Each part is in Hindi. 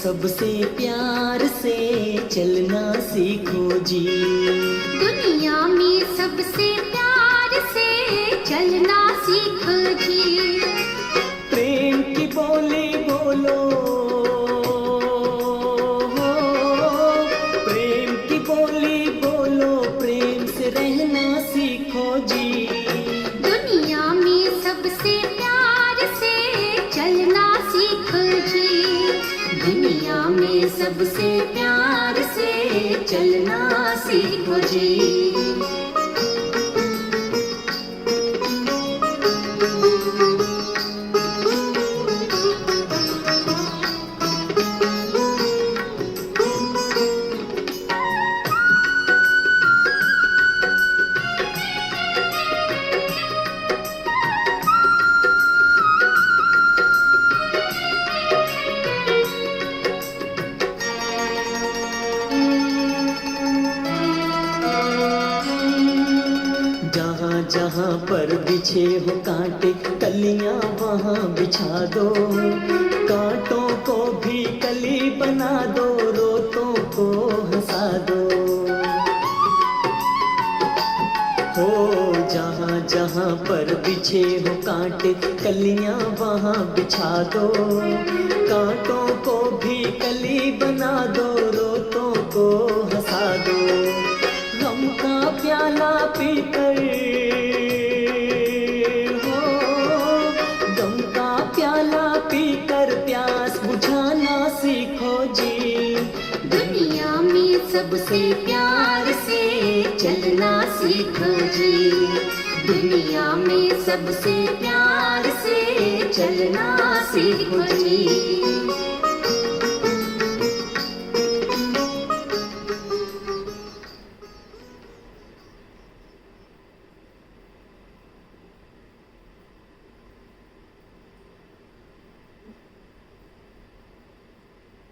सबसे प्यार से चलना सीखो जी। दुनिया में सबसे प्यार से चलना सीखो जी। प्रेम की बोली बोलो, प्रेम की बोली बोलो, प्रेम से रहना सीखो जी। दुनिया में सबसे प्यार से चलना सीखो जी। दुनिया में सबसे प्यार से चलना सीखो जी। जहाँ पर बिछे हो कांटे कलियां वहाँ बिछा दो, कांटों को भी कली बना दो, रोतों को हंसा दो। हो जहाँ जहाँ पर बिछे हो कांटे कलियां वहाँ बिछा दो, कांटों को भी कली बना दो, रोतों को हंसा दो। गम का प्याला पीकर हो, गम का प्याला पीकर प्यास बुझाना सीखो जी। दुनिया में सबसे प्यार से चलना सीखो जी। दुनिया में सबसे प्यार से चलना सीखो जी।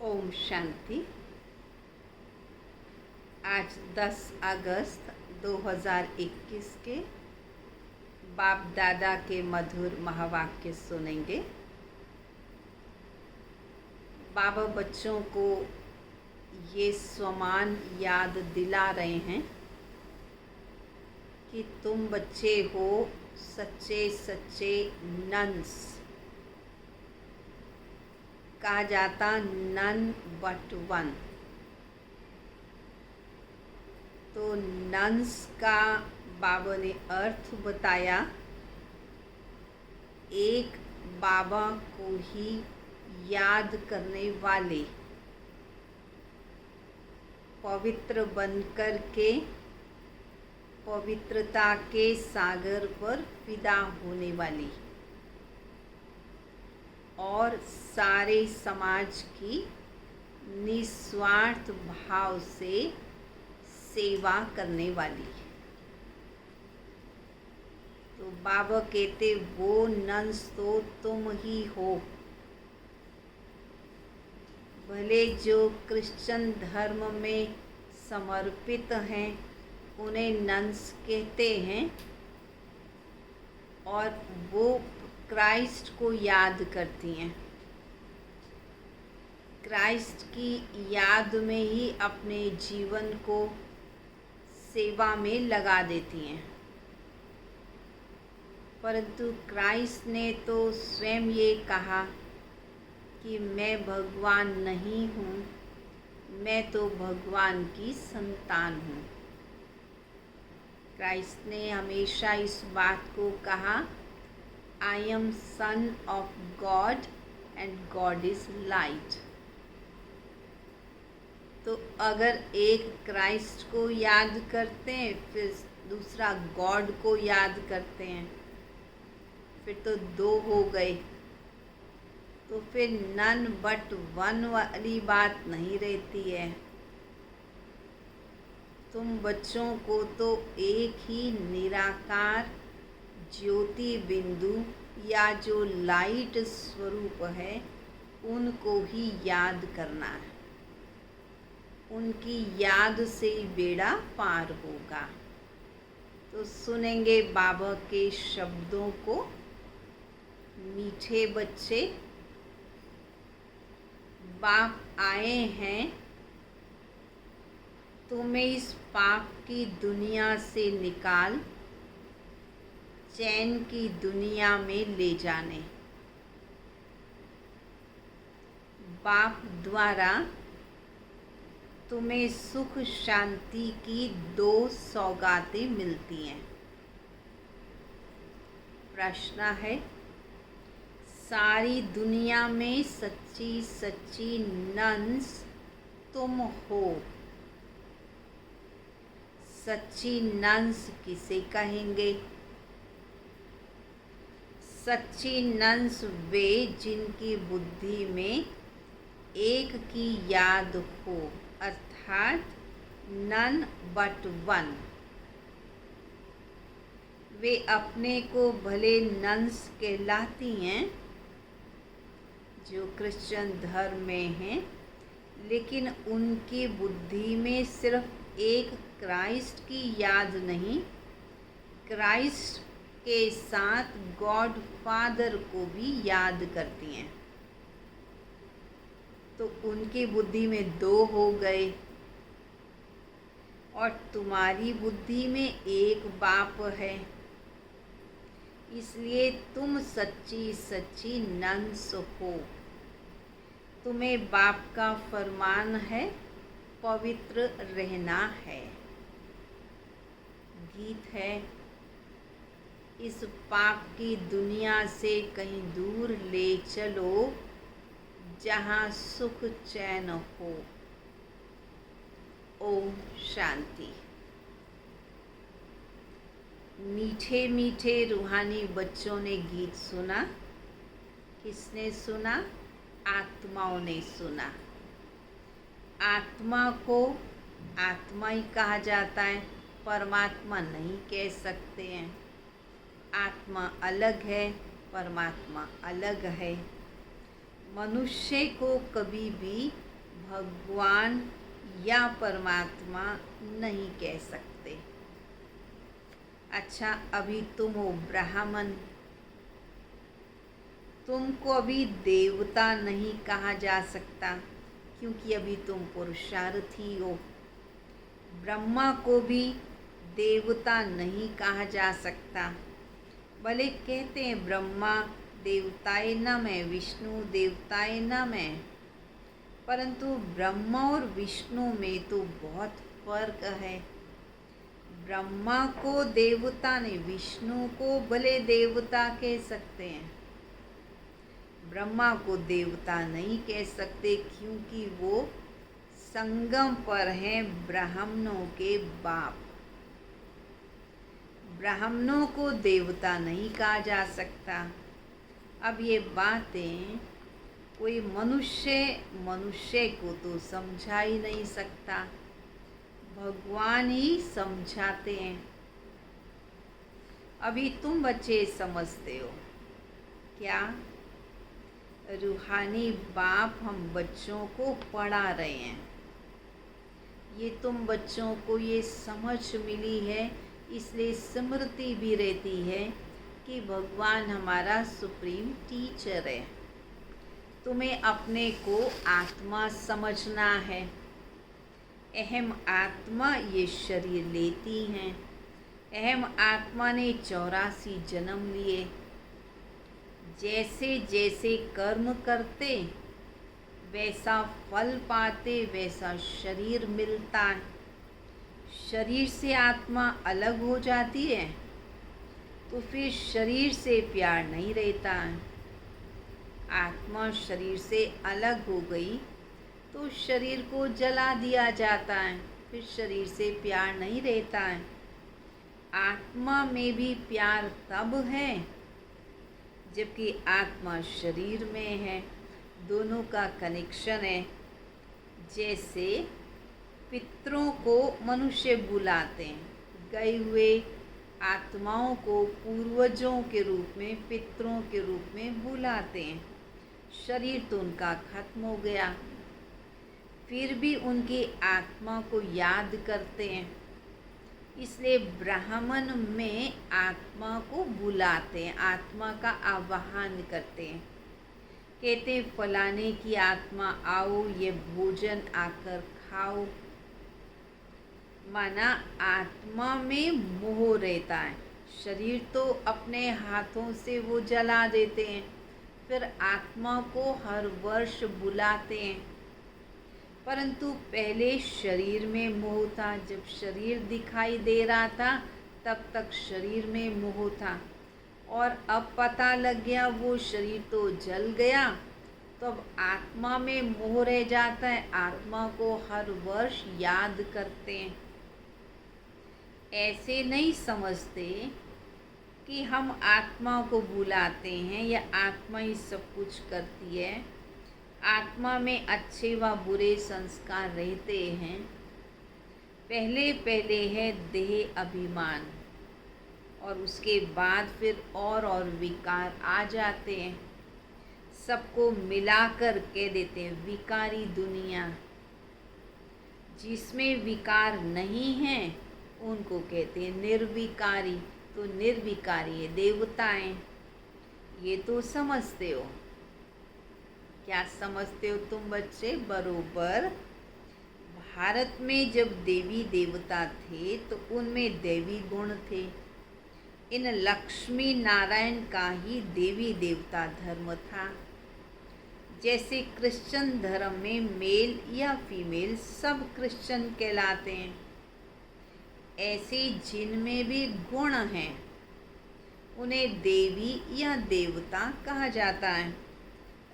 ओम शांति। आज 10 अगस्त 2021 के बाप दादा के मधुर महावाक्य सुनेंगे। बाबा बच्चों को ये स्वमान याद दिला रहे हैं कि तुम बच्चे हो सच्चे सच्चे नन्स। कहा जाता नन बट वन। तो नन्स का बाबा ने अर्थ बताया, एक बाबा को ही याद करने वाले, पवित्र बनकर के पवित्रता के सागर पर फिदा होने वाली और सारे समाज की निस्वार्थ भाव से सेवा करने वाली। तो बाबा कहते वो नन्स तो तुम ही हो। भले जो क्रिश्चियन धर्म में समर्पित हैं उन्हें नन्स कहते हैं और वो क्राइस्ट को याद करती हैं, क्राइस्ट की याद में ही अपने जीवन को सेवा में लगा देती हैं। परंतु क्राइस्ट ने तो स्वयं ये कहा कि मैं भगवान नहीं हूँ, मैं तो भगवान की संतान हूँ। क्राइस्ट ने हमेशा इस बात को कहा, I am son of God and God is light. तो अगर एक क्राइस्ट को याद करते हैं फिर दूसरा गॉड को याद करते हैं, फिर तो दो हो गए। तो फिर नन बट वन वाली बात नहीं रहती है। तुम बच्चों को तो एक ही निराकार ज्योति बिंदु या जो लाइट स्वरूप है उनको ही याद करना है। उनकी याद से ही बेड़ा पार होगा। तो सुनेंगे बाबा के शब्दों को। मीठे बच्चे, बाप आए हैं तुम्हें इस पाप की दुनिया से निकाल चैन की दुनिया में ले जाने। बाप द्वारा तुम्हें सुख शांति की 2 सौगातें मिलती हैं। प्रश्न है, सारी दुनिया में सच्ची सच्ची नन्स तुम हो। सच्ची नन्स किसे कहेंगे? सच्ची नन्स वे जिनकी बुद्धि में एक की याद हो, अर्थात नन बट वन। वे अपने को भले नन्स कहलाती हैं जो क्रिश्चियन धर्म में हैं, लेकिन उनकी बुद्धि में सिर्फ एक क्राइस्ट की याद नहीं, क्राइस्ट के साथ गॉड फादर को भी याद करती हैं। तो उनकी बुद्धि में 2 हो गए और तुम्हारी बुद्धि में एक बाप है। इसलिए तुम सच्ची सच्ची नन्स हो। तुम्हें बाप का फरमान है, पवित्र रहना है। गीत है, इस पाप की दुनिया से कहीं दूर ले चलो जहाँ सुख चैन हो। ओम शांति। मीठे मीठे रूहानी बच्चों ने गीत सुना। किसने सुना? आत्माओं ने सुना। आत्मा को आत्मा ही कहा जाता है, परमात्मा नहीं कह सकते हैं। आत्मा अलग है, परमात्मा अलग है। मनुष्य को कभी भी भगवान या परमात्मा नहीं कह सकते। अच्छा, अभी तुम हो ब्राह्मण, तुमको अभी देवता नहीं कहा जा सकता क्योंकि अभी तुम पुरुषार्थी हो। ब्रह्मा को भी देवता नहीं कहा जा सकता। भले कहते हैं ब्रह्मा देवताए नम है, विष्णु देवताए नम है, परंतु ब्रह्मा और विष्णु में तो बहुत फर्क है। ब्रह्मा को देवता ने, विष्णु को भले देवता कह सकते हैं, ब्रह्मा को देवता नहीं कह सकते क्योंकि वो संगम पर हैं ब्राह्मणों के बाप। ब्राह्मणों को देवता नहीं कहा जा सकता। अब ये बातें कोई मनुष्य को तो समझा ही नहीं सकता, भगवान ही समझाते हैं। अभी तुम बच्चे समझते हो क्या? रूहानी बाप हम बच्चों को पढ़ा रहे हैं। ये तुम बच्चों को ये समझ मिली है, इसलिए स्मृति भी रहती है कि भगवान हमारा सुप्रीम टीचर है। तुम्हें अपने को आत्मा समझना है। अहम आत्मा ये शरीर लेती हैं। अहम आत्मा ने 84 जन्म लिए। जैसे जैसे कर्म करते वैसा फल पाते, वैसा शरीर मिलता है। शरीर से आत्मा अलग हो जाती है तो फिर शरीर से प्यार नहीं रहता है। आत्मा शरीर से अलग हो गई तो शरीर को जला दिया जाता है, फिर शरीर से प्यार नहीं रहता है। आत्मा में भी प्यार तब है जबकि आत्मा शरीर में है। दोनों का कनेक्शन है। जैसे पितरों को मनुष्य बुलाते हैं, गए हुए आत्माओं को पूर्वजों के रूप में, पितरों के रूप में बुलाते हैं। शरीर तो उनका खत्म हो गया, फिर भी उनकी आत्मा को याद करते हैं। इसलिए ब्राह्मण में आत्मा को बुलाते हैं, आत्मा का आवाहन करते हैं। कहते फलाने की आत्मा आओ, ये भोजन आकर खाओ। माना आत्मा में मोह रहता है। शरीर तो अपने हाथों से वो जला देते हैं, फिर आत्मा को हर वर्ष बुलाते हैं। परंतु पहले शरीर में मोह था। जब शरीर दिखाई दे रहा था तब तक शरीर में मोह था, और अब पता लग गया वो शरीर तो जल गया, तो अब आत्मा में मोह रह जाता है। आत्मा को हर वर्ष याद करते हैं। ऐसे नहीं समझते कि हम आत्मा को बुलाते हैं या आत्मा ही सब कुछ करती है। आत्मा में अच्छे व बुरे संस्कार रहते हैं। पहले पहले है देह अभिमान, और उसके बाद फिर और विकार आ जाते हैं। सबको मिलाकर कह देते हैं विकारी दुनिया। जिसमें विकार नहीं है उनको कहते हैं निर्विकारी। तो निर्विकारी है देवताएं। ये तो समझते हो। क्या समझते हो तुम बच्चे? बरोबर। भारत में जब देवी देवता थे तो उनमें देवी गुण थे। इन लक्ष्मी नारायण का ही देवी देवता धर्म था। जैसे क्रिश्चियन धर्म में मेल या फीमेल सब क्रिश्चियन कहलाते हैं, ऐसे जिनमें भी गुण हैं उन्हें देवी या देवता कहा जाता है।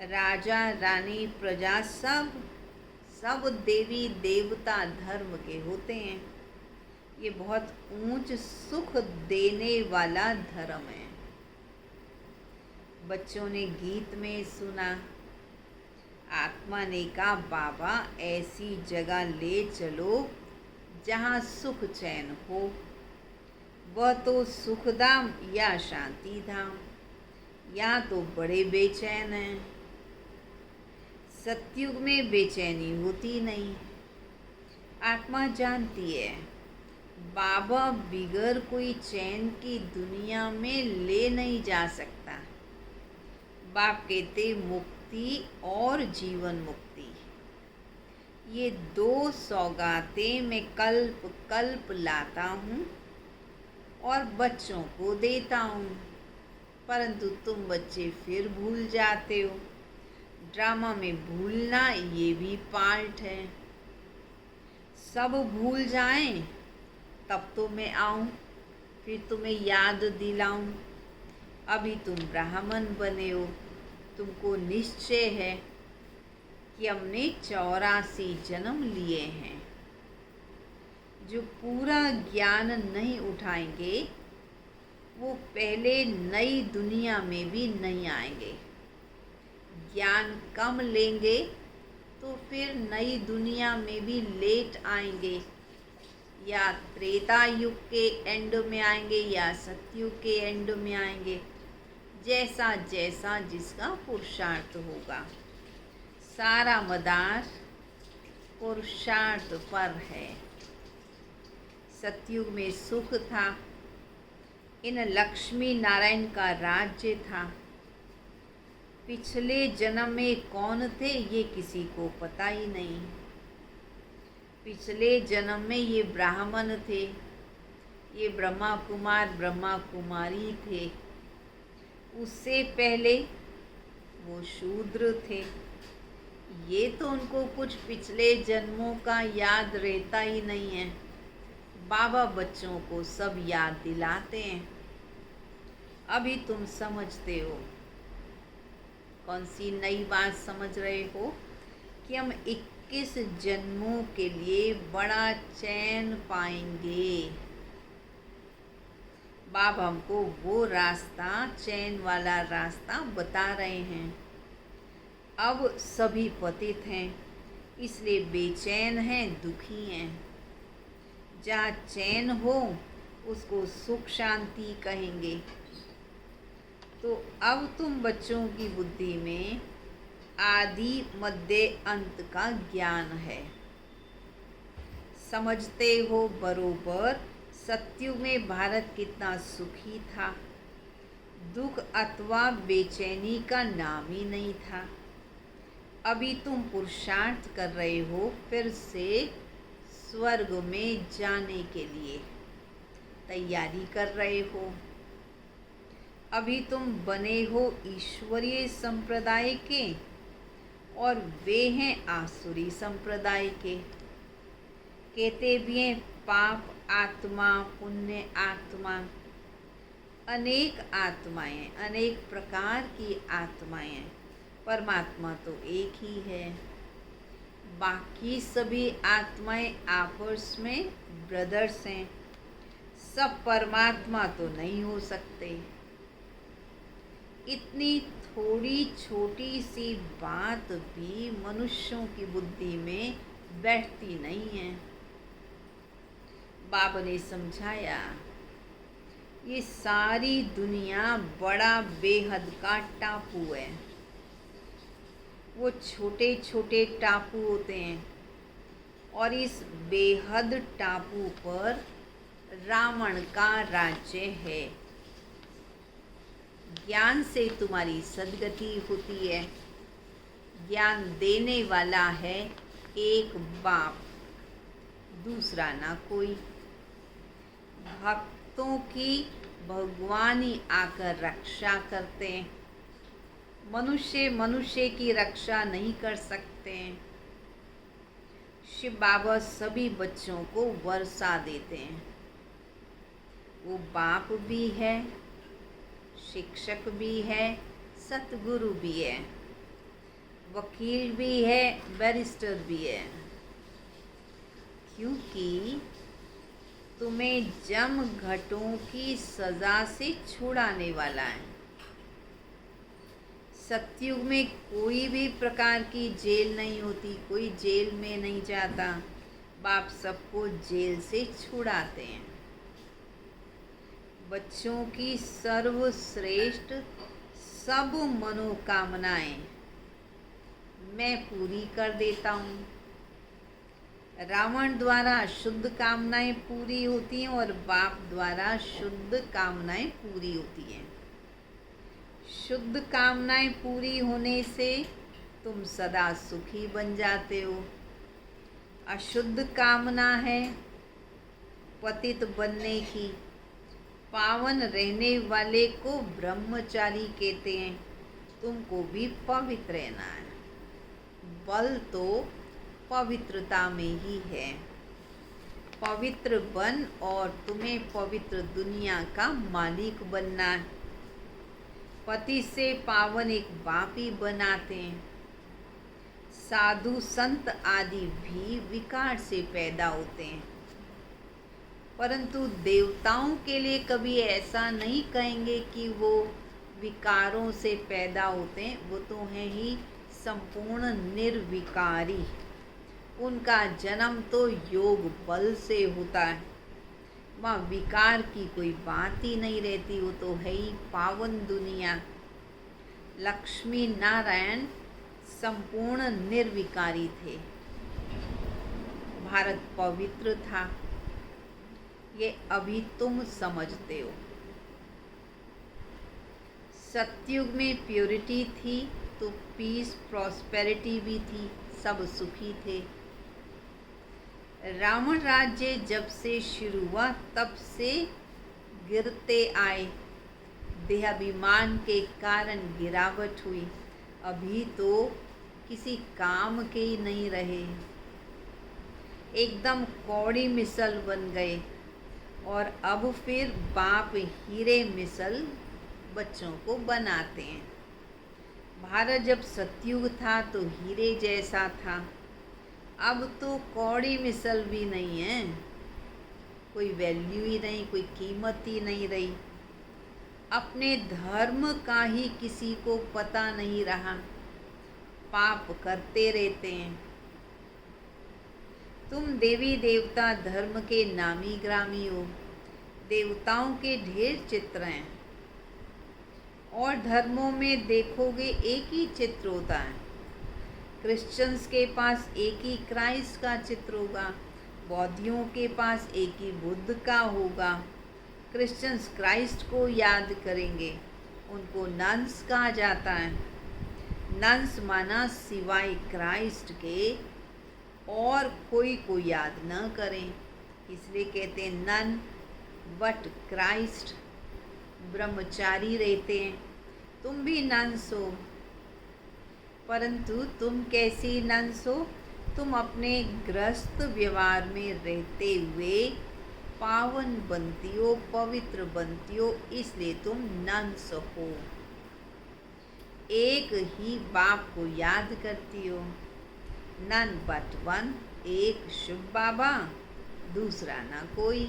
राजा रानी प्रजा सब देवी देवता धर्म के होते हैं। ये बहुत ऊंच सुख देने वाला धर्म है। बच्चों ने गीत में सुना, आत्मा ने कहा बाबा ऐसी जगह ले चलो जहाँ सुख चैन हो। वह तो सुखधाम या शांति धाम। यहाँ तो बड़े बेचैन हैं। सतयुग में बेचैनी होती नहीं। आत्मा जानती है बाबा बिगर कोई चैन की दुनिया में ले नहीं जा सकता। बाप कहते मुक्ति और जीवन मुक्ति, ये दो सौगातें मैं कल्प कल्प लाता हूँ और बच्चों को देता हूँ। परंतु तुम बच्चे फिर भूल जाते हो। ड्रामा में भूलना ये भी पार्ट है। सब भूल जाएं तब तो मैं आऊँ, फिर तुम्हें याद दिलाऊं। अभी तुम ब्राह्मण बने हो, तुमको निश्चय है कि हमने 84 जन्म लिए हैं। जो पूरा ज्ञान नहीं उठाएंगे वो पहले नई दुनिया में भी नहीं आएंगे। ज्ञान कम लेंगे तो फिर नई दुनिया में भी लेट आएंगे। या त्रेता युग के एंड में आएंगे या सतयुग के एंड में आएंगे, जैसा जैसा जिसका पुरुषार्थ होगा। सारा मदार पुरुषार्थ पर है। सतयुग में सुख था। इन लक्ष्मी नारायण का राज्य था। पिछले जन्म में कौन थे ये किसी को पता ही नहीं। पिछले जन्म में ये ब्राह्मण थे, ये ब्रह्मा कुमार ब्रह्मा कुमारी थे। उससे पहले वो शूद्र थे। ये तो उनको कुछ पिछले जन्मों का याद रहता ही नहीं है। बाबा बच्चों को सब याद दिलाते हैं। अभी तुम समझते हो। कौन सी नई बात समझ रहे हो? कि हम 21 जन्मों के लिए बड़ा चैन पाएंगे। बाबा हमको वो रास्ता, चैन वाला रास्ता बता रहे हैं। अब सभी पतित हैं, इसलिए बेचैन हैं, दुखी हैं। जहाँ चैन हो उसको सुख शांति कहेंगे। तो अब तुम बच्चों की बुद्धि में आदि मध्य अंत का ज्ञान है। समझते हो बरोबर। सतयुग में भारत कितना सुखी था। दुख अथवा बेचैनी का नाम ही नहीं था। अभी तुम पुरुषार्थ कर रहे हो फिर से स्वर्ग में जाने के लिए तैयारी कर रहे हो। अभी तुम बने हो ईश्वरीय संप्रदाय के और वे हैं आसुरी संप्रदाय के। कहते भी हैं पाप आत्मा, पुण्य आत्मा, अनेक आत्माएं, अनेक प्रकार की आत्माएं। परमात्मा तो एक ही है। बाकी सभी आत्माएं आपस में ब्रदर्स हैं। सब परमात्मा तो नहीं हो सकते। इतनी थोड़ी छोटी सी बात भी मनुष्यों की बुद्धि में बैठती नहीं है। बाबा ने समझाया ये सारी दुनिया बड़ा बेहद का टापू है। वो छोटे छोटे टापू होते हैं और इस बेहद टापू पर रावण का राज्य है। ज्ञान से तुम्हारी सद्गति होती है। ज्ञान देने वाला है एक बाप, दूसरा ना कोई। भक्तों की भगवान ही आकर रक्षा करते हैं। मनुष्य मनुष्य की रक्षा नहीं कर सकते। शिव बाबा सभी बच्चों को वर्षा देते हैं। वो बाप भी है, शिक्षक भी है, सतगुरु भी है, वकील भी है, बैरिस्टर भी है। क्योंकि तुम्हें जम घटों की सजा से छुड़ाने वाला है। सतयुग में कोई भी प्रकार की जेल नहीं होती, कोई जेल में नहीं जाता। बाप सबको जेल से छुड़ाते हैं। बच्चों की सर्वश्रेष्ठ सब मनोकामनाएं मैं पूरी कर देता हूँ। रावण द्वारा शुद्ध कामनाएं पूरी होती हैं और बाप द्वारा शुद्ध कामनाएं पूरी होती हैं। शुद्ध कामनाएं पूरी होने से तुम सदा सुखी बन जाते हो। अशुद्ध कामना है पतित बनने की। पावन रहने वाले को ब्रह्मचारी कहते हैं। तुमको भी पवित्र रहना है। बल तो पवित्रता में ही है। पवित्र बन और तुम्हें पवित्र दुनिया का मालिक बनना है। पति से पावन एक बाप ही बनाते हैं। साधु संत आदि भी विकार से पैदा होते हैं, परंतु देवताओं के लिए कभी ऐसा नहीं कहेंगे कि वो विकारों से पैदा होते हैं। वो तो हैं ही संपूर्ण निर्विकारी। उनका जन्म तो योग बल से होता है। वहाँ विकार की कोई बात ही नहीं रहती। वो तो है ही पावन दुनिया। लक्ष्मी नारायण संपूर्ण निर्विकारी थे। भारत पवित्र था। ये अभी तुम समझते हो। सतयुग में प्योरिटी थी तो पीस प्रॉस्पेरिटी भी थी। सब सुखी थे। रावण राज्य जब से शुरू हुआ तब से गिरते आए। देहाभिमान के कारण गिरावट हुई। अभी तो किसी काम के ही नहीं रहे। एकदम कौड़ी मिसल बन गए। और अब फिर बाप हीरे मिसल बच्चों को बनाते हैं। भारत जब सतयुग था तो हीरे जैसा था। अब तो कौड़ी मिसल भी नहीं है। कोई वैल्यू ही नहीं, कोई कीमत ही नहीं रही। अपने धर्म का ही किसी को पता नहीं रहा। पाप करते रहते हैं। तुम देवी देवता धर्म के नामी ग्रामी हो। देवताओं के ढेर चित्र हैं और धर्मों में देखोगे एक ही चित्र होता है। क्रिश्चियंस के पास एक ही क्राइस्ट का चित्र होगा। बौद्धियों के पास एक ही बुद्ध का होगा। क्रिश्चियंस क्राइस्ट को याद करेंगे उनको नन्स कहा जाता है। नन्स माना सिवाय क्राइस्ट के और कोई को याद न करें, इसलिए कहते हैं नन बट क्राइस्ट। ब्रह्मचारी रहते हैं, तुम भी नन्स हो, परंतु तुम कैसी नन्स हो? तुम अपने गृहस्थ व्यवहार में रहते हुए पावन बनती हो, पवित्र बनती हो, इसलिए तुम नन्स हो। एक ही बाप को याद करती हो, नन बट वन, एक शिव बाबा, दूसरा ना कोई।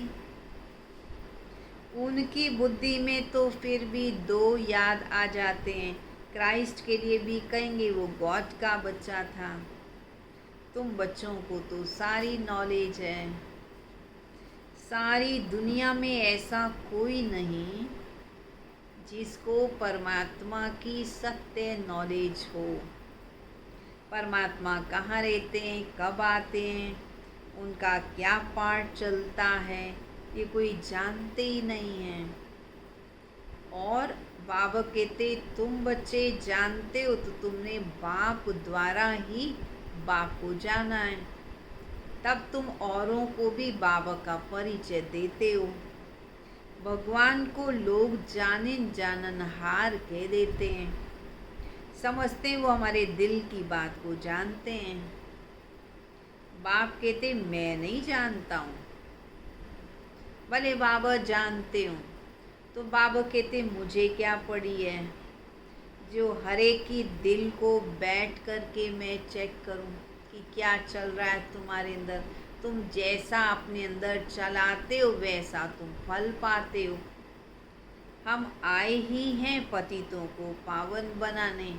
उनकी बुद्धि में तो फिर भी दो याद आ जाते हैं। क्राइस्ट के लिए भी कहेंगे वो गॉड का बच्चा था। तुम बच्चों को तो सारी नॉलेज है। सारी दुनिया में ऐसा कोई नहीं जिसको परमात्मा की सत्य नॉलेज हो। परमात्मा कहाँ रहते हैं, कब आते हैं, उनका क्या पार्ट चलता है, ये कोई जानते ही नहीं है। और बाबा कहते तुम बच्चे जानते हो तो तुमने बाप द्वारा ही बाप को जाना है, तब तुम औरों को भी बाबा का परिचय देते हो। भगवान को लोग जाननहार कह देते हैं, समझते हैं वो हमारे दिल की बात को जानते हैं। बाप कहते मैं नहीं जानता हूँ, भले बाबा जानते हो। तो बाबा कहते मुझे क्या पड़ी है जो हर एक की दिल को बैठ कर के मैं चेक करूं कि क्या चल रहा है तुम्हारे अंदर। तुम जैसा अपने अंदर चलाते हो वैसा तुम फल पाते हो। हम आए ही हैं पतितों को पावन बनाने।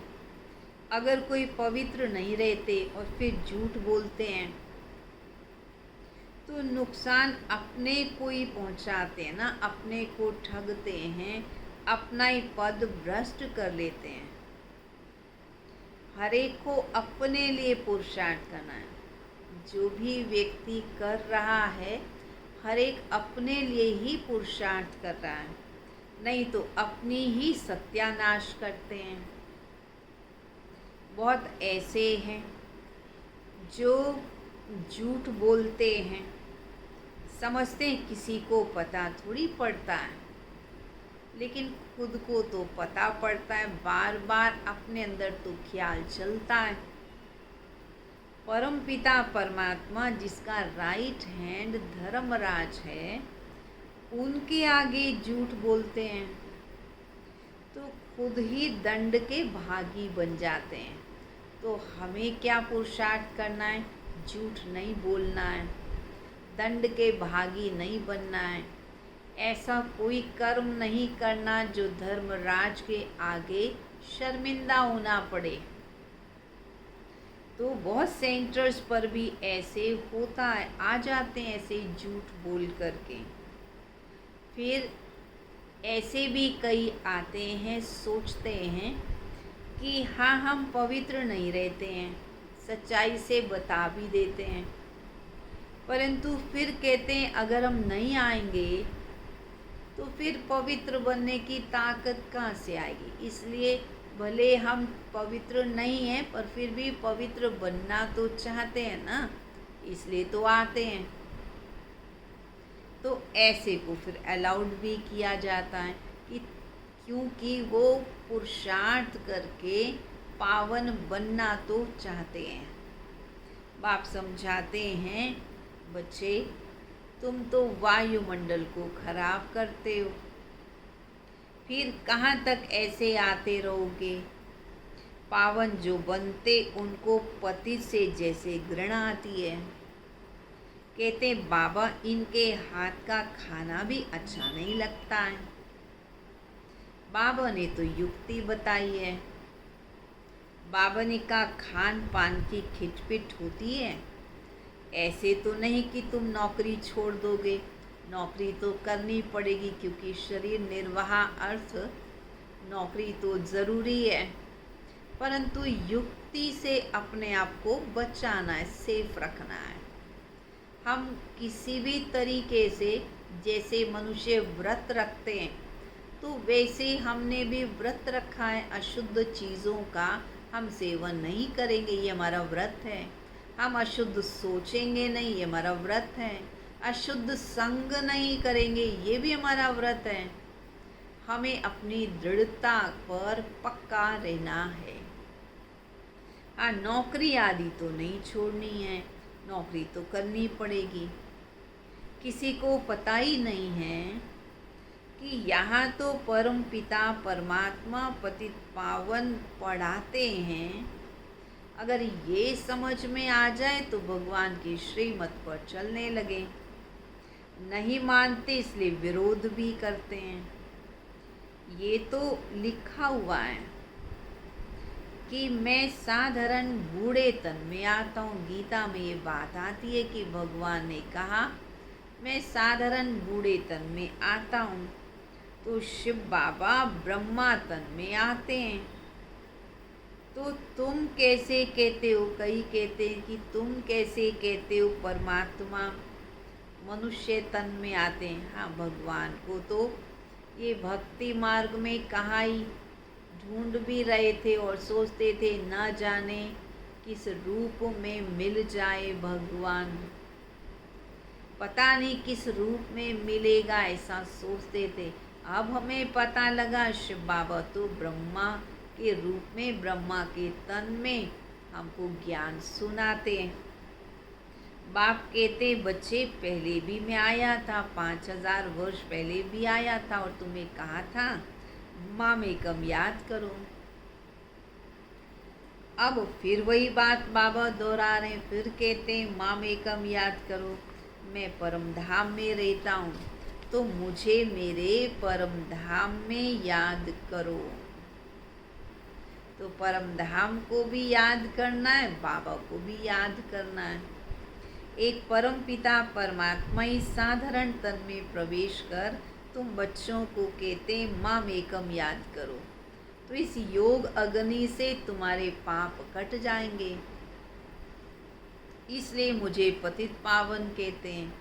अगर कोई पवित्र नहीं रहते और फिर झूठ बोलते हैं तो नुकसान अपने को ही पहुंचाते हैं ना, अपने को ठगते हैं, अपना ही पद भ्रष्ट कर लेते हैं। हर एक को अपने लिए पुरुषार्थ करना है। जो भी व्यक्ति कर रहा है हर एक अपने लिए ही पुरुषार्थ कर रहा है, नहीं तो अपनी ही सत्यानाश करते हैं। बहुत ऐसे हैं जो झूठ बोलते हैं, समझते हैं किसी को पता थोड़ी पड़ता है, लेकिन खुद को तो पता पड़ता है। बार बार अपने अंदर तो ख्याल चलता है। परम पिता परमात्मा जिसका राइट हैंड धर्मराज है, उनके आगे झूठ बोलते हैं तो खुद ही दंड के भागी बन जाते हैं। तो हमें क्या पुरुषार्थ करना है? झूठ नहीं बोलना है, दंड के भागी नहीं बनना है। ऐसा कोई कर्म नहीं करना जो धर्मराज के आगे शर्मिंदा होना पड़े। तो बहुत सेंटर्स पर भी ऐसे होता है, आ जाते हैं ऐसे झूठ बोल करके। फिर ऐसे भी कई आते हैं, सोचते हैं कि हाँ हम पवित्र नहीं रहते हैं, सच्चाई से बता भी देते हैं, परंतु फिर कहते हैं अगर हम नहीं आएंगे तो फिर पवित्र बनने की ताकत कहाँ से आएगी। इसलिए भले हम पवित्र नहीं हैं पर फिर भी पवित्र बनना तो चाहते हैं ना, इसलिए तो आते हैं। तो ऐसे को फिर अलाउड भी किया जाता है कि क्योंकि वो पुरुषार्थ करके पावन बनना तो चाहते हैं। बाप समझाते हैं बच्चे तुम तो वायुमंडल को खराब करते हो, फिर कहाँ तक ऐसे आते रहोगे। पावन जो बनते उनको पति से जैसे घृणा आती है। कहते बाबा इनके हाथ का खाना भी अच्छा नहीं लगता है। बाबा ने तो युक्ति बताई है। बाबा ने कहा खान पान की खिटपिट होती है, ऐसे तो नहीं कि तुम नौकरी छोड़ दोगे, नौकरी तो करनी पड़ेगी क्योंकि शरीर निर्वाह अर्थ नौकरी तो ज़रूरी है, परंतु युक्ति से अपने आप को बचाना है, सेफ रखना है। हम किसी भी तरीके से, जैसे मनुष्य व्रत रखते हैं, तो वैसे हमने भी व्रत रखा है, अशुद्ध चीज़ों का हम सेवन नहीं करेंगे, ये हमारा व्रत है। हम अशुद्ध सोचेंगे नहीं, ये हमारा व्रत है। अशुद्ध संग नहीं करेंगे, ये भी हमारा व्रत है। हमें अपनी दृढ़ता पर पक्का रहना है। हाँ, नौकरी आदि तो नहीं छोड़नी है, नौकरी तो करनी पड़ेगी। किसी को पता ही नहीं है कि यहाँ तो परम पिता परमात्मा पतित पावन पढ़ाते हैं। अगर ये समझ में आ जाए तो भगवान की श्रीमत पर चलने लगे। नहीं मानते इसलिए विरोध भी करते हैं। ये तो लिखा हुआ है कि मैं साधारण बूढ़े तन में आता हूँ। गीता में ये बात आती है कि भगवान ने कहा मैं साधारण बूढ़े तन में आता हूँ। तो शिव बाबा ब्रह्मा तन में आते हैं। तो तुम कैसे कहते हो, कई कहते हैं कि तुम कैसे कहते हो परमात्मा मनुष्य तन में आते हैं। हाँ, भगवान को तो ये भक्ति मार्ग में कहाँ ही ढूंढ भी रहे थे और सोचते थे न जाने किस रूप में मिल जाए भगवान, पता नहीं किस रूप में मिलेगा, ऐसा सोचते थे। अब हमें पता लगा शिव बाबा तो ब्रह्मा के रूप में, ब्रह्मा के तन में हमको ज्ञान सुनाते हैं। बाप कहते बच्चे पहले भी मैं आया था, 5000 वर्ष पहले भी आया था और तुम्हें कहा था माम एकम याद करो। अब फिर वही बात बाबा दोहरा रहे हैं, फिर कहते हैं माम एकम याद करो। मैं परम धाम में रहता हूँ तो मुझे मेरे परम धाम में याद करो। तो परम धाम को भी याद करना है, बाबा को भी याद करना है। एक परम पिता परमात्मा ही साधारण तन में प्रवेश कर तुम बच्चों को कहते माम एकम याद करो। तो इस योग अग्नि से तुम्हारे पाप कट जाएंगे। इसलिए मुझे पतित पावन कहते हैं।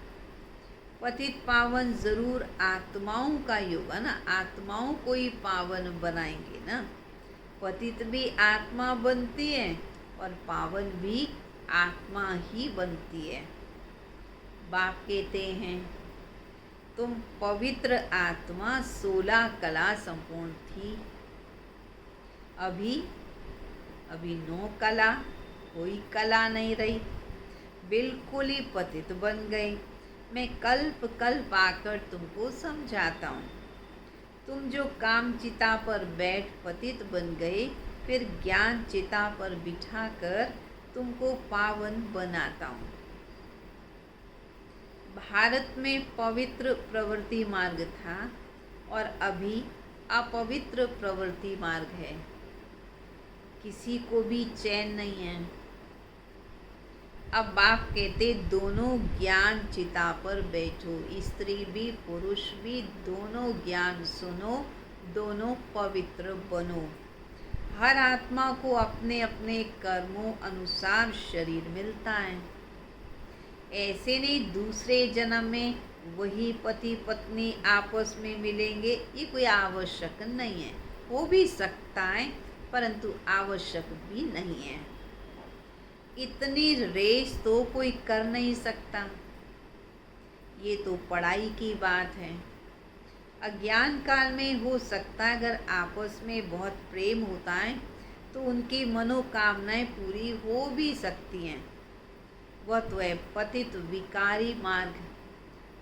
पतित पावन जरूर आत्माओं का योग है ना, आत्माओं को ही पावन बनाएंगे ना। पतित भी आत्मा बनती है और पावन भी आत्मा ही बनती है। बाप कहते हैं तुम पवित्र आत्मा 16 कला संपूर्ण थी, अभी 9 कला, कोई कला नहीं रही, बिल्कुल ही पतित बन गए। मैं कल्प कल्प आकर तुमको समझाता हूँ। तुम जो काम चिता पर बैठ पतित बन गए, फिर ज्ञान चिता पर बिठाकर तुमको पावन बनाता हूँ। भारत में पवित्र प्रवृत्ति मार्ग था और अभी अपवित्र प्रवृत्ति मार्ग है। किसी को भी चैन नहीं है। अब बाप कहते दोनों ज्ञान चिता पर बैठो, स्त्री भी पुरुष भी दोनों ज्ञान सुनो, दोनों पवित्र बनो। हर आत्मा को अपने अपने कर्मों अनुसार शरीर मिलता है। ऐसे नहीं दूसरे जन्म में वही पति पत्नी आपस में मिलेंगे, ये कोई आवश्यक नहीं है। हो भी सकता है परंतु आवश्यक भी नहीं है। इतनी रेस तो कोई कर नहीं सकता। ये तो पढ़ाई की बात है। अज्ञान काल में हो सकता है, अगर आपस में बहुत प्रेम होता है तो उनकी मनोकामनाएं पूरी हो भी सकती हैं। वह तो है पतित विकारी मार्ग।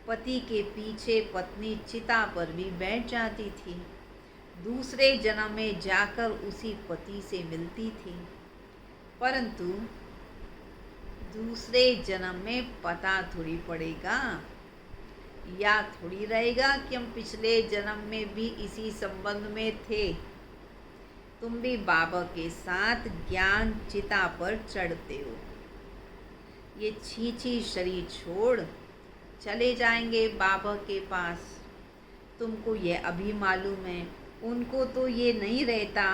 पति के पीछे पत्नी चिता पर भी बैठ जाती थी, दूसरे जन्म में जाकर उसी पति से मिलती थी, परंतु दूसरे जन्म में पता थोड़ी पड़ेगा, या थोड़ी रहेगा कि हम पिछले जन्म में भी इसी संबंध में थे। तुम भी बाबा के साथ ज्ञान चिता पर चढ़ते हो। ये छीछी शरीर छोड़ चले जाएंगे बाबा के पास। तुमको ये अभी मालूम है, उनको तो ये नहीं रहता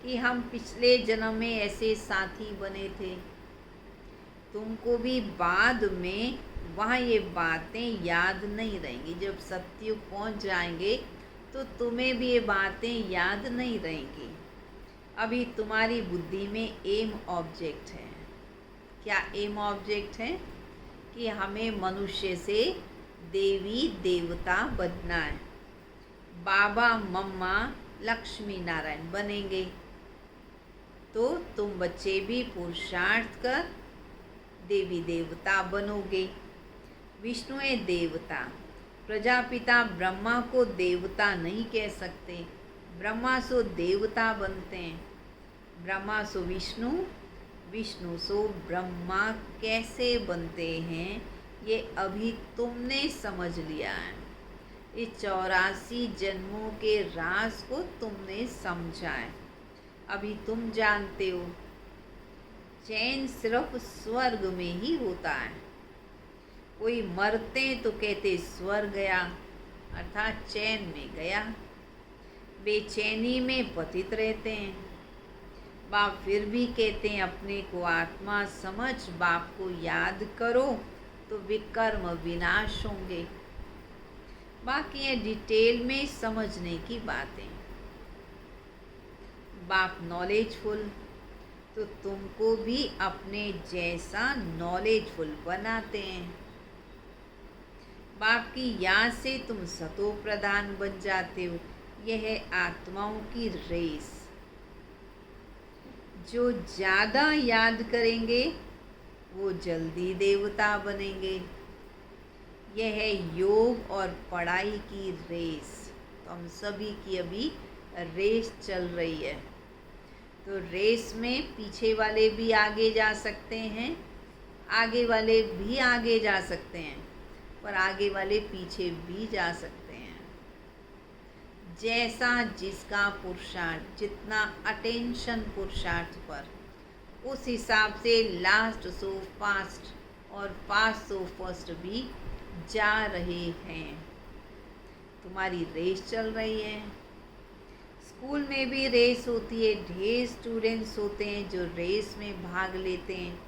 कि हम पिछले जन्म में ऐसे साथी बने थे। तुमको भी बाद में वहाँ ये बातें याद नहीं रहेंगी। जब सत्युग पहुँच जाएंगे तो तुम्हें भी ये बातें याद नहीं रहेंगी। अभी तुम्हारी बुद्धि में एम ऑब्जेक्ट है। क्या एम ऑब्जेक्ट है? कि हमें मनुष्य से देवी देवता बनना है, बाबा मम्मा लक्ष्मी नारायण बनेंगे। तो तुम बच्चे भी पुरुषार्थ कर देवी देवता बनोगे। विष्णु है देवता। प्रजापिता ब्रह्मा को देवता नहीं कह सकते, ब्रह्मा सो देवता बनते हैं। ब्रह्मा सो विष्णु, विष्णु सो ब्रह्मा कैसे बनते हैं ये अभी तुमने समझ लिया है। इस 84 जन्मों के राज को तुमने समझा है, अभी तुम जानते हो। चैन सिर्फ स्वर्ग में ही होता है। कोई मरते तो कहते स्वर्ग गया, अर्थात चैन में गया। बेचैनी में पतित रहते हैं। बाप फिर भी कहते हैं अपने को आत्मा समझ, बाप को याद करो तो विकर्म विनाश होंगे। बाकी है डिटेल में समझने की बातें। बाप नॉलेजफुल, तो तुमको भी अपने जैसा नॉलेजफुल बनाते हैं। बाप की याद से तुम सतो प्रधान बन जाते हो। यह है आत्माओं की रेस। जो ज़्यादा याद करेंगे वो जल्दी देवता बनेंगे। यह है योग और पढ़ाई की रेस। तो हम सभी की अभी रेस चल रही है। तो रेस में पीछे वाले भी आगे जा सकते हैं, आगे वाले भी आगे जा सकते हैं, पर आगे वाले पीछे भी जा सकते हैं। जैसा जिसका पुरुषार्थ, जितना अटेंशन पुरुषार्थ पर, उस हिसाब से लास्ट सो फास्ट और फास्ट सो फर्स्ट भी जा रहे हैं। तुम्हारी रेस चल रही है। स्कूल में भी रेस होती है। ढेर स्टूडेंट्स होते हैं जो रेस में भाग लेते हैं।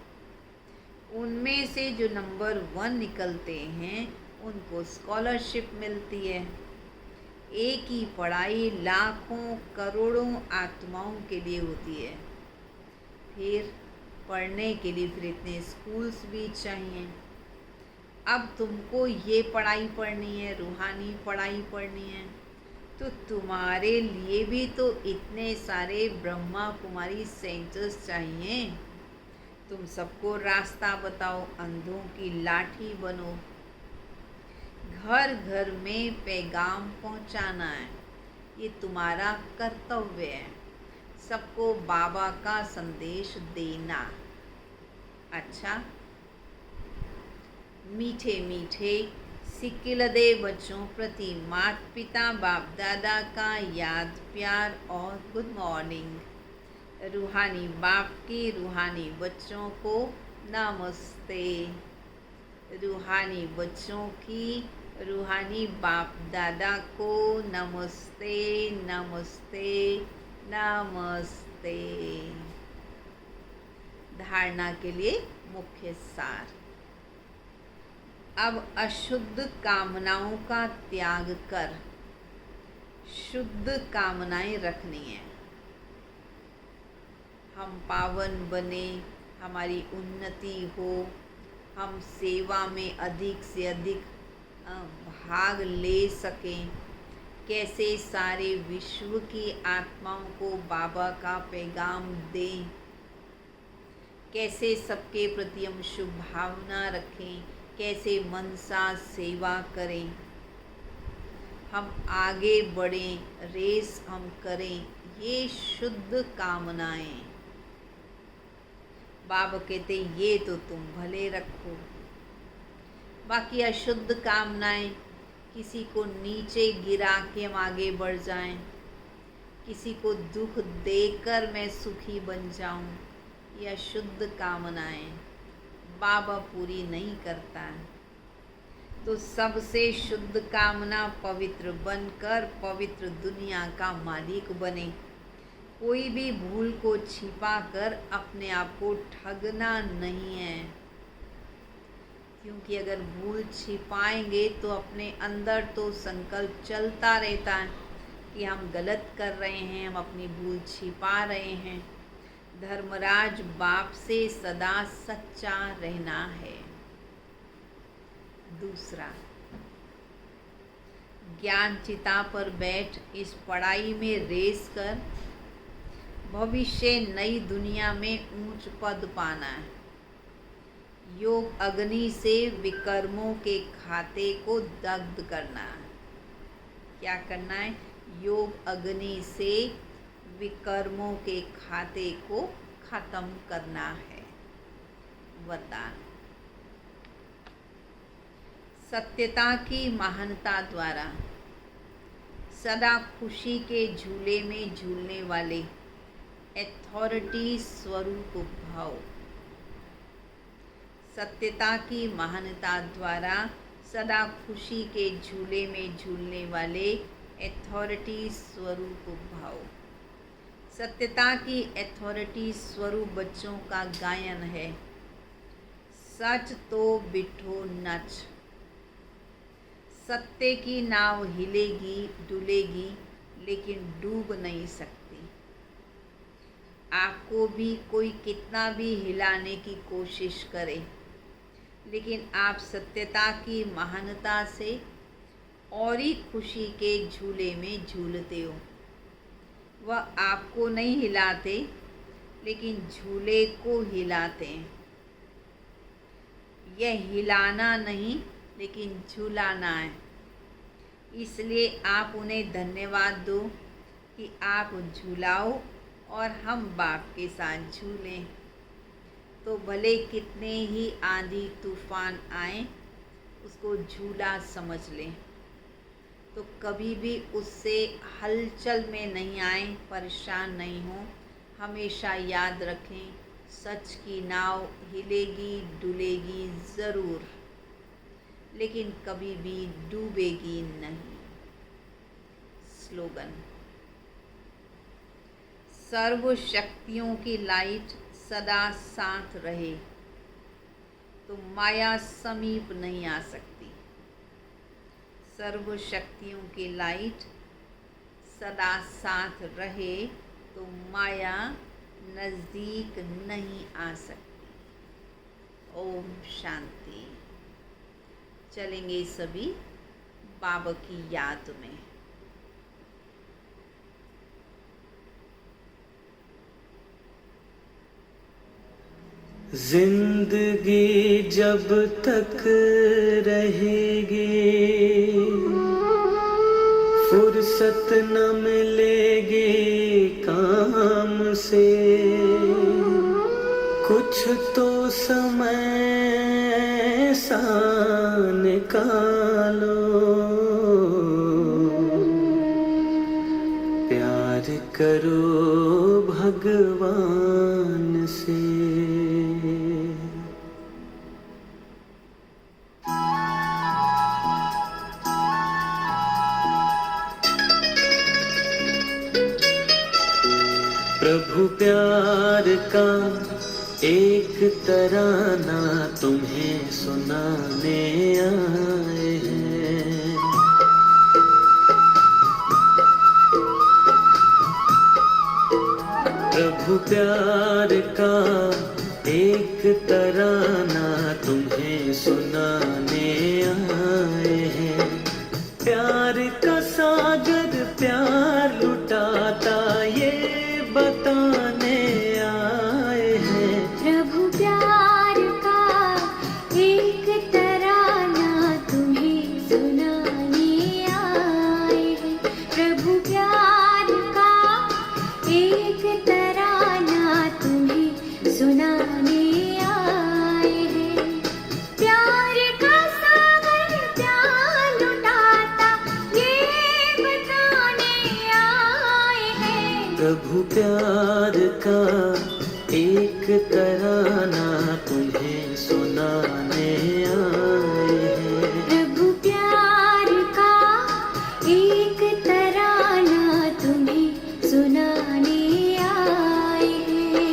उनमें से जो नंबर 1 निकलते हैं उनको स्कॉलरशिप मिलती है। एक ही पढ़ाई लाखों करोड़ों आत्माओं के लिए होती है। फिर पढ़ने के लिए फिर इतने स्कूल्स भी चाहिए। अब तुमको ये पढ़ाई पढ़नी है, रूहानी पढ़ाई पढ़नी है, तो तुम्हारे लिए भी तो इतने सारे ब्रह्मा कुमारी सेंटर्स चाहिए। तुम सबको रास्ता बताओ, अंधों की लाठी बनो। घर घर में पैगाम पहुंचाना है, ये तुम्हारा कर्तव्य है। सबको बाबा का संदेश देना। अच्छा, मीठे मीठे सिक्किलदे बच्चों प्रति माता पिता बाप दादा का याद प्यार और गुड मॉर्निंग। रूहानी बाप की रूहानी बच्चों को नमस्ते। रूहानी बच्चों की रूहानी बाप दादा को नमस्ते नमस्ते नमस्ते। धारणा के लिए मुख्य सार। अब अशुद्ध कामनाओं का त्याग कर शुद्ध कामनाएं रखनी है। हम पावन बने, हमारी उन्नति हो, हम सेवा में अधिक से अधिक भाग ले सकें, कैसे सारे विश्व की आत्माओं को बाबा का पैगाम दें, कैसे सबके प्रति हम शुभ भावना रखें, कैसे मनसा सेवा करें, हम आगे बढ़ें, रेस हम करें, ये शुद्ध कामनाएं। बाबा कहते ये तो तुम भले रखो। बाकी अशुद्ध कामनाएं, किसी को नीचे गिरा के हम आगे बढ़ जाएं, किसी को दुख देकर मैं सुखी बन जाऊं, ये अशुद्ध कामनाएं बाबा पूरी नहीं करता है। तो सबसे शुद्ध कामना पवित्र बनकर पवित्र दुनिया का मालिक बने। कोई भी भूल को छिपाकर अपने आप को ठगना नहीं है, क्योंकि अगर भूल छिपाएंगे तो अपने अंदर तो संकल्प चलता रहता है, कि हम गलत कर रहे हैं, हम अपनी भूल छिपा रहे हैं। धर्मराज बाप से सदा सच्चा रहना है। दूसरा, ज्ञान चिता पर बैठ इस पढ़ाई में रेस कर भविष्य नई दुनिया में ऊंच पद पाना है। योग अग्नि से विकर्मों के खाते को दग्ध करना है। क्या करना है? योग अग्नि से विकर्मों के खाते को खत्म करना है। वरदान, सत्यता की महानता द्वारा सदा खुशी के झूले में झूलने वाले अथॉरिटी स्वरूप भाव। सत्यता की महानता द्वारा सदा खुशी के झूले में झूलने वाले अथॉरिटी स्वरूप भाव। सत्यता की अथॉरिटी स्वरूप बच्चों का गायन है। सच तो बिठो नच। सत्य की नाव हिलेगी डुलेगी लेकिन डूब नहीं सकती। आपको भी कोई कितना भी हिलाने की कोशिश करे, लेकिन आप सत्यता की महानता से और ही खुशी के झूले में झूलते हो। वह आपको नहीं हिलाते लेकिन झूले को हिलाते हैं। यह हिलाना नहीं लेकिन झूलाना है। इसलिए आप उन्हें धन्यवाद दो कि आप झूलाओ और हम बाप के साथ झूलें। तो भले कितने ही आंधी तूफान आए, उसको झूला समझ लें। तो कभी भी उससे हलचल में नहीं आए, परेशान नहीं हो। हमेशा याद रखें, सच की नाव हिलेगी डुलेगी ज़रूर, लेकिन कभी भी डूबेगी नहीं। स्लोगन, सर्व शक्तियों की लाइट सदा साथ रहे तो माया समीप नहीं आ सकती। सर्व शक्तियों की लाइट सदा साथ रहे तो माया नज़दीक नहीं आ सकती। ओम शांति। चलेंगे सभी बाबा की याद में। जिंदगी जब तक रहेगी, फुर्सत न मिलेगी काम से। कुछ तो समय सा निकालो, प्यार करो भगवान से। प्रभु प्यार का एक तराना तुम्हें सुनाने आए हैं। प्रभु प्यार का एक तराना तुम्हें सुनाने आए हैं। प्यार का सागर प्यार लुटाता ये बताने आए हैं। प्रभु प्यार का एक तराना तुम्हें सुनाने आए हैं। प्रभु प्यार का एक तराना तुम्हें सुनाने आए हैं। प्यार का सागर प्यार लुटाता ये बताने आए हैं। प्रभु प्यार का एक तराना तुम्हें सुनाने आए हैं। प्रभु प्यार का एक तराना तुम्हें सुनाने आए हैं।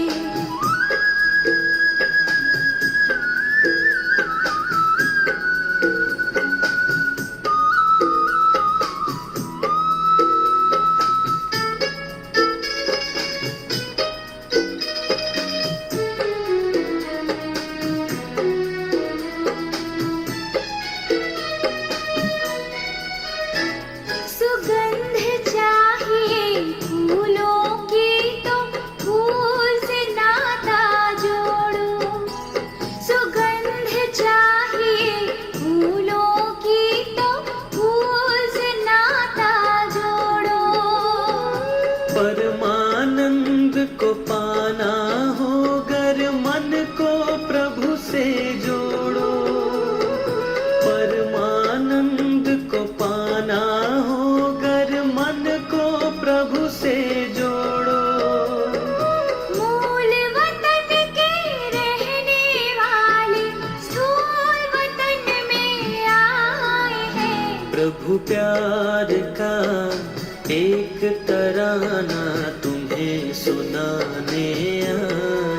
सुनाने आए